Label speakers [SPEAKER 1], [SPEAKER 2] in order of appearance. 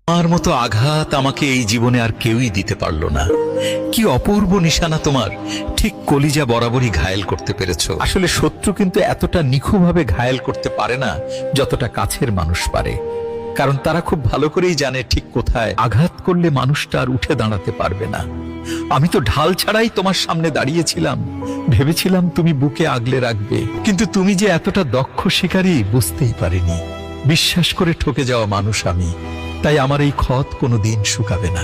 [SPEAKER 1] তোমার মতো আঘাত আমাকে এই জীবনে আর কেউই দিতে পারলো না। কি অপূর্ব নিশানা তোমার, ঠিক কলিজা বরাবরই ঘায়েল করতে পেরেছো। আসলে শত্রু কিন্তু এতটা নিখুঁতভাবে ঘায়েল করতে পারে না যতটা কাছের মানুষ পারে, কারণ তারা খুব ভালো করেই জানে ঠিক কোথায় আঘাত করলে মানুষটা আর উঠে দাঁড়াতে পারবে না। আমি তো ঢাল ছাড়াই তোমার সামনে দাঁড়িয়েছিলাম, ভেবেছিলাম তুমি বুকে আগলে রাখবে, কিন্তু তুমি যে এতটা দক্ষ শিকারী বুঝতেই পারিনি। বিশ্বাস করে ঠকে যাওয়া মানুষ আমি, তাই আমার এই ক্ষত কোনোদিন শুকাবে না।